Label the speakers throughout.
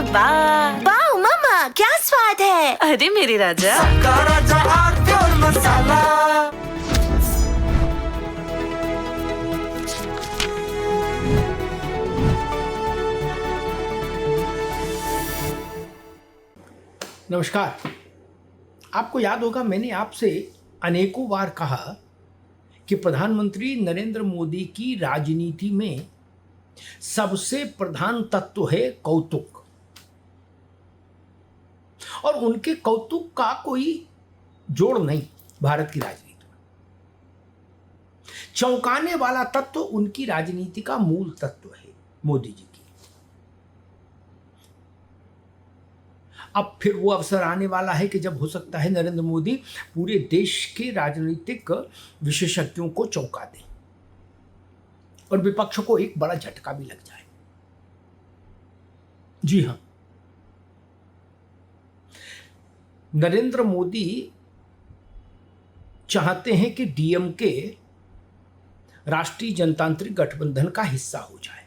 Speaker 1: वाह
Speaker 2: वाह मम्मा, क्या स्वाद है।
Speaker 1: अरे मेरे राजा,
Speaker 3: सबका राजा आरती और मसाला।
Speaker 4: नमस्कार। आपको याद होगा मैंने आपसे अनेकों बार कहा कि प्रधानमंत्री नरेंद्र मोदी की राजनीति में सबसे प्रधान तत्व है कौतुक, और उनके कौतुक का कोई जोड़ नहीं भारत की राजनीति में। चौंकाने वाला तत्व उनकी राजनीति का मूल तत्व है मोदी जी की। अब फिर वो अवसर आने वाला है कि जब हो सकता है नरेंद्र मोदी पूरे देश के राजनीतिक विशेषज्ञों को चौंका दें और विपक्ष को एक बड़ा झटका भी लग जाए। जी हां, नरेंद्र मोदी चाहते हैं कि डीएमके राष्ट्रीय जनतांत्रिक गठबंधन का हिस्सा हो जाए।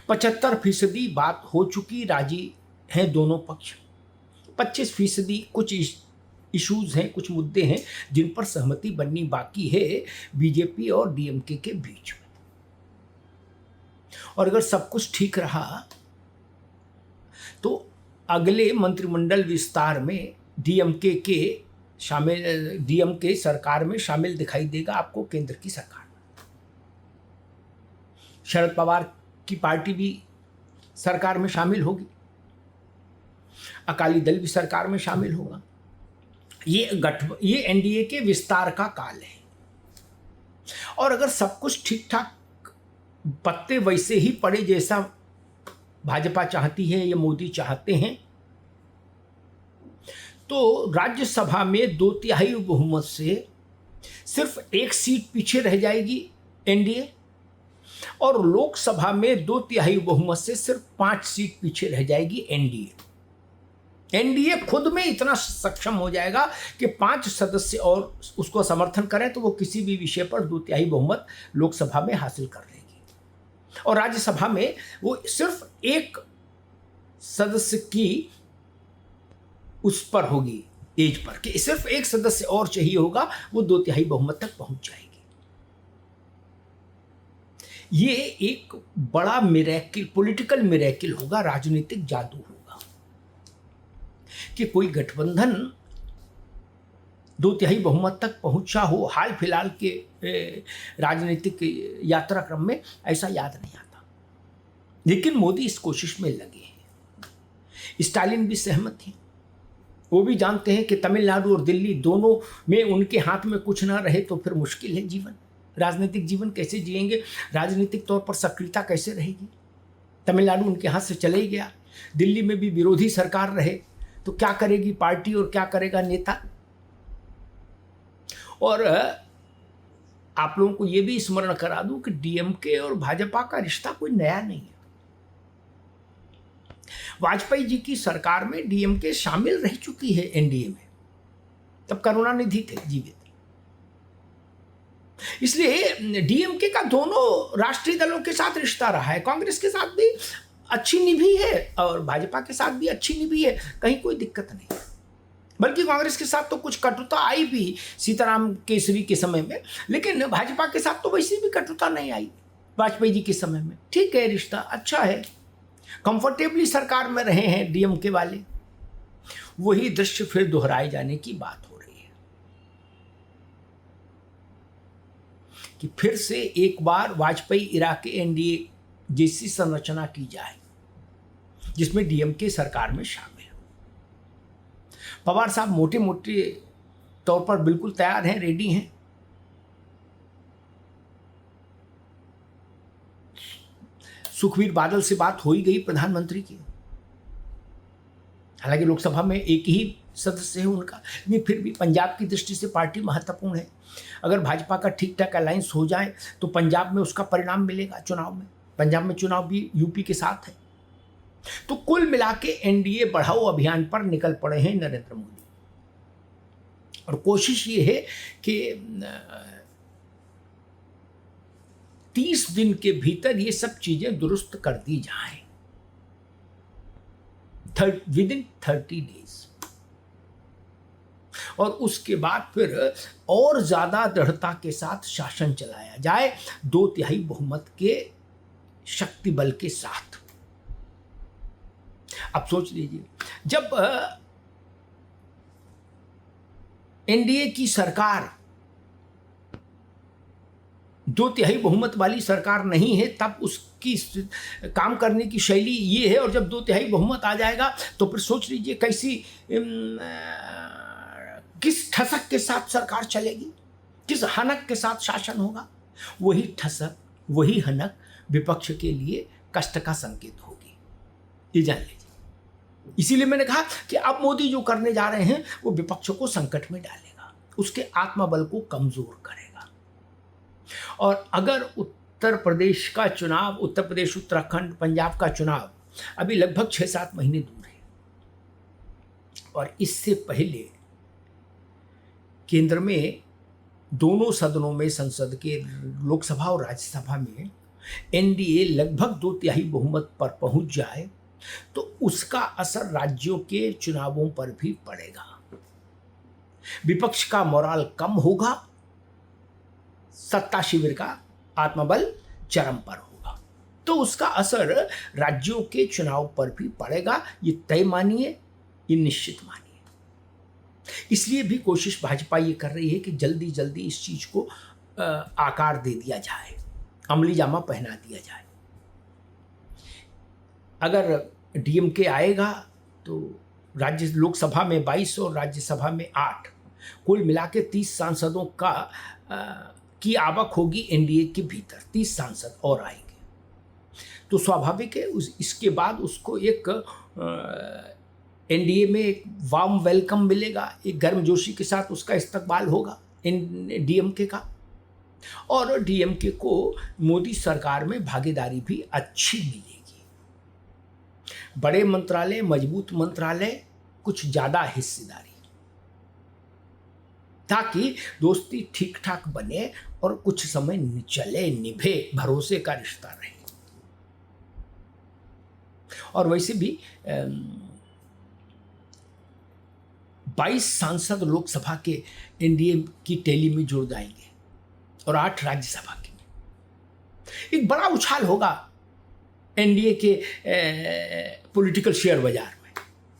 Speaker 4: 75% बात हो चुकी, राजी हैं दोनों पक्ष। 25% कुछ इश्यूज हैं, कुछ मुद्दे हैं जिन पर सहमति बननी बाकी है बीजेपी और डीएमके के बीच में। और अगर सब कुछ ठीक रहा तो अगले मंत्रिमंडल विस्तार में डीएमके सरकार में शामिल दिखाई देगा आपको केंद्र की सरकार में। शरद पवार की पार्टी भी सरकार में शामिल होगी, अकाली दल भी सरकार में शामिल होगा। ये एनडीए के विस्तार का काल है। और अगर सब कुछ ठीक ठाक पत्ते वैसे ही पड़े जैसा भाजपा चाहती है या मोदी चाहते हैं, तो राज्यसभा में 2/3 बहुमत से सिर्फ 1 सीट पीछे रह जाएगी एनडीए, और लोकसभा में 2/3 बहुमत से सिर्फ 5 सीट पीछे रह जाएगी एनडीए। एनडीए खुद में इतना सक्षम हो जाएगा कि 5 सदस्य और उसको समर्थन करें तो वो किसी भी विषय पर 2/3 बहुमत लोकसभा में हासिल कर लेगी, और राज्यसभा में वो सिर्फ 1 सदस्य की उस पर होगी, एज पर, कि सिर्फ 1 सदस्य और चाहिए होगा, वो 2/3 बहुमत तक पहुंच जाएगी। ये एक बड़ा मिरेकल, पॉलिटिकल मिरेकल होगा, राजनीतिक जादू होगा कि कोई गठबंधन 2/3 बहुमत तक पहुंचा हो। हाल फिलहाल के राजनीतिक यात्राक्रम में ऐसा याद नहीं आता, लेकिन मोदी इस कोशिश में लगे हैं। स्टालिन भी सहमत हैं, वो भी जानते हैं कि तमिलनाडु और दिल्ली दोनों में उनके हाथ में कुछ ना रहे तो फिर मुश्किल है जीवन, राजनीतिक जीवन कैसे जिएंगे, राजनीतिक तौर पर सक्रियता कैसे रहेगी। तमिलनाडु उनके हाथ से चले ही गया, दिल्ली में भी विरोधी सरकार रहे तो क्या करेगी पार्टी और क्या करेगा नेता। और आप लोगों को यह भी स्मरण करा दूं कि डीएमके और भाजपा का रिश्ता कोई नया नहीं है। वाजपेयी जी की सरकार में डीएमके शामिल रह चुकी है एनडीए में, तब करुणानिधि थे जीवित। इसलिए डीएमके का दोनों राष्ट्रीय दलों के साथ रिश्ता रहा है, कांग्रेस के साथ भी अच्छी निभी है और भाजपा के साथ भी अच्छी निभी है, कहीं कोई दिक्कत नहीं। बल्कि कांग्रेस के साथ तो कुछ कटुता आई भी सीताराम केसरी के समय में, लेकिन भाजपा के साथ तो वैसी भी कटुता नहीं आई वाजपेयी जी के समय में। ठीक है, रिश्ता अच्छा है, कंफर्टेबली सरकार में रहे हैं डीएमके वाले। वही दृश्य फिर दोहराए जाने की बात हो रही है कि फिर से एक बार वाजपेयी इरा के एनडीए जैसी संरचना की जाए जिसमें डीएमके सरकार में शामिल हो। पवार साहब मोटे मोटे तौर पर बिल्कुल तैयार हैं, रेडी हैं। सुखबीर बादल से बात हो ही गई प्रधानमंत्री की, हालांकि लोकसभा में एक ही सदस्य है उनका, लेकिन फिर भी पंजाब की दृष्टि से पार्टी महत्वपूर्ण है। अगर भाजपा का ठीक ठाक अलायंस हो जाए तो पंजाब में उसका परिणाम मिलेगा चुनाव में। पंजाब में चुनाव भी यूपी के साथ है। तो कुल मिला के एनडीए बढ़ाओ अभियान पर निकल पड़े हैं नरेंद्र मोदी, और कोशिश ये है कि 30 दिन के भीतर ये सब चीजें दुरुस्त कर दी जाएं। Within 30 days. और उसके बाद फिर और ज्यादा दृढ़ता के साथ शासन चलाया जाए 2/3 बहुमत के शक्ति बल के साथ। अब सोच लीजिए, जब एनडीए की सरकार 2/3 बहुमत वाली सरकार नहीं है, तब उसकी काम करने की शैली ये है। और जब 2/3 बहुमत आ जाएगा तो फिर सोच लीजिए कैसी किस ठसक के साथ सरकार चलेगी, किस हनक के साथ शासन होगा। वही ठसक, वही हनक विपक्ष के लिए कष्ट का संकेत होगी, ये जान लीजिए। इसीलिए मैंने कहा कि अब मोदी जो करने जा रहे हैं वो विपक्ष को संकट में डालेगा, उसके आत्मबल को कमजोर करेगा। और अगर उत्तर प्रदेश का चुनाव, उत्तर प्रदेश, उत्तराखंड, पंजाब का चुनाव अभी लगभग 6-7 महीने दूर है, और इससे पहले केंद्र में दोनों सदनों में, संसद के लोकसभा और राज्यसभा में एनडीए लगभग 2/3 बहुमत पर पहुंच जाए तो उसका असर राज्यों के चुनावों पर भी पड़ेगा। विपक्ष का मोराल कम होगा, सत्ता शिविर का आत्मबल चरम पर होगा, तो उसका असर राज्यों के चुनाव पर भी पड़ेगा। ये तय मानिए, ये निश्चित मानिए। इसलिए भी कोशिश भाजपा ये कर रही है कि जल्दी जल्दी इस चीज को आकार दे दिया जाए, अमली जामा पहना दिया जाए। अगर डीएमके आएगा तो राज्य लोकसभा में 22 और राज्यसभा में 8, कुल मिला के 30 सांसदों की आवक होगी एनडीए के भीतर। 30 सांसद और आएंगे तो स्वाभाविक है इसके बाद उसको एक एनडीए में एक वार्म वेलकम मिलेगा, एक गर्मजोशी के साथ उसका इस्तकबाल होगा डीएमके का। और डीएमके को मोदी सरकार में भागीदारी भी अच्छी मिलेगी। बड़े मंत्रालय, मजबूत मंत्रालय, कुछ ज्यादा हिस्सेदारी, ताकि दोस्ती ठीक ठाक बने और कुछ समय चले, निभे, भरोसे का रिश्ता रहे। और वैसे भी 22 सांसद लोकसभा के एनडीए की टैली में जुड़ जाएंगे और 8 राज्यसभा के। एक बड़ा उछाल होगा एनडीए के पॉलिटिकल शेयर बाजार में।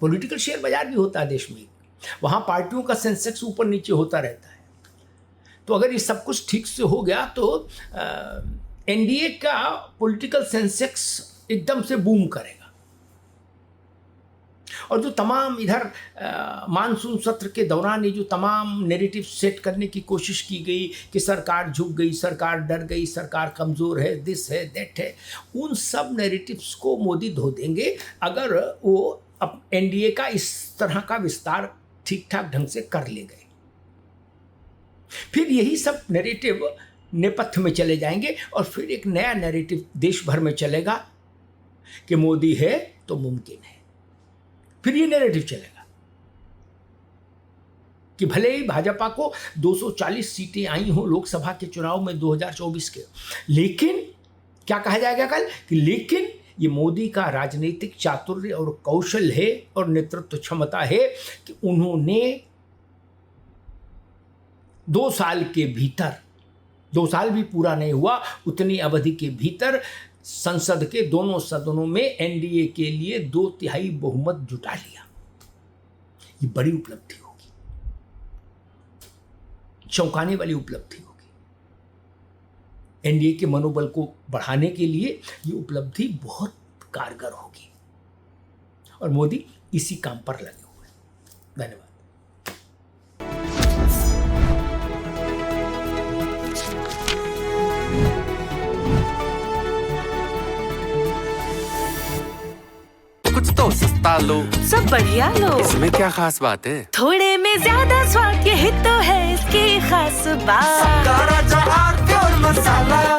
Speaker 4: पॉलिटिकल शेयर बाजार भी होता है देश में, वहाँ पार्टियों का सेंसेक्स ऊपर नीचे होता रहता है। तो अगर ये सब कुछ ठीक से हो गया तो एनडीए का पॉलिटिकल सेंसेक्स एकदम से बूम करेगा। और जो तमाम इधर मानसून सत्र के दौरान ये जो तमाम नैरेटिव सेट करने की कोशिश की गई कि सरकार झुक गई, सरकार डर गई, सरकार कमज़ोर है, दिस है, दैट है, उन सब नैरेटिव्स को मोदी धो देंगे अगर वो अब एनडीए का इस तरह का विस्तार ठीक ठाक ढंग से कर ले गए। फिर यही सब नैरेटिव नेपथ्य में चले जाएंगे और फिर एक नया नैरेटिव देश भर में चलेगा कि मोदी है तो मुमकिन है। फिर ये नैरेटिव चलेगा कि भले ही भाजपा को 240 सीटें आई हो लोकसभा के चुनाव में 2024 के, लेकिन क्या कहा जाएगा कल कि लेकिन ये मोदी का राजनीतिक चातुर्य और कौशल है और नेतृत्व क्षमता है कि उन्होंने 2 साल के भीतर, 2 साल भी पूरा नहीं हुआ, उतनी अवधि के भीतर संसद के दोनों सदनों में एनडीए के लिए 2/3 बहुमत जुटा लिया। ये बड़ी उपलब्धि होगी, चौंकाने वाली उपलब्धि होगी। एनडीए के मनोबल को बढ़ाने के लिए ये उपलब्धि बहुत कारगर होगी और मोदी इसी काम पर लगे हुए हैं। धन्यवाद।
Speaker 3: कुछ तो सस्ता लो,
Speaker 2: सब बढ़िया लो,
Speaker 3: इसमें क्या खास बात है?
Speaker 2: थोड़े में ज्यादा स्वाद, यही तो है इसकी खास बात।
Speaker 3: सबका राजा आरती और मसाला।